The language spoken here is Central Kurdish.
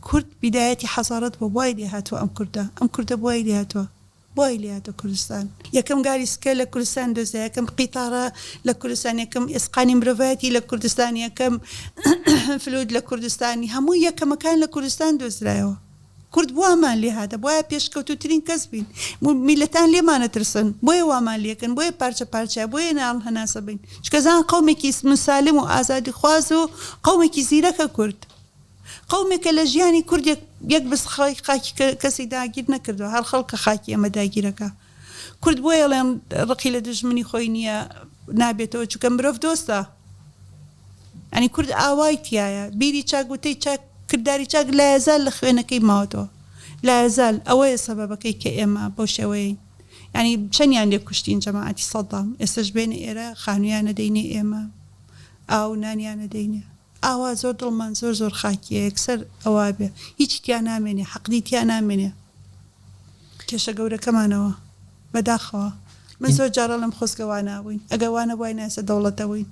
کورد بدایەتی حەزارەت بۆ بۆی لێ هاتووە ئەم کوردە بۆی لێ هاتووە بۆی لێ هاتووە کوردستان یەکەم گالیسکە لە کوردستان دۆزە یەکەم قیتارە لە کوردستان یەکەم ئێسقانی مرۆڤایەتی لە کوردستان یەکەم فلود لە کوردستانی هەموو یەکەمەکان لە کوردستان دۆزرایەوە کورد بۆمان لێ هاتە بۆیە پێشکەوتوترین کەس بین میلەتان لێمانە ترسن بۆیە وامان لێکن بۆیە پارچە پارچە بۆیە ناڵ هەناسە بین چکەزان قەومێکی مسالم و ئازادی خواز و قەومێکی زیرەکە کورد قەومێکە لە ژیانی کورد یەک بس خاکی کەسی داگیر نەکردووە هەر خەڵکە خاکی ئەمە داگیرەکە کورد بۆیە ئەڵێن ڕقی لە دژمنی خۆی نییە نابێتەوە چونکە مرۆڤ دۆستە ئەنی کورد ئاوای تایە بیری چاکوتەی چاک کردداری چاک لایەزال لە خوێنەکەی ماوەتەوە لایەزال ئەوەیە سەبەبەکەی کە ئێمە بۆ شێوەیە ینی چەندیان لێ کوشتین جەماعەتی سەدام ئێستش بێنە ئێرە خانوویانە دەینێ ئێمە ئاو نانیانە دەینێ ئاوا زۆر دڵمان زۆر خاکیە یەکسەر ئەوە بێ هیچ تیان نامێنێ حەقدی تیان نامێنێ کێشە گەورەکەمانەوە بەداخەوە من زۆر جارە لەم خۆزگەوانە بووین ئەگەوانە وای ناسە دەوڵەتەوەین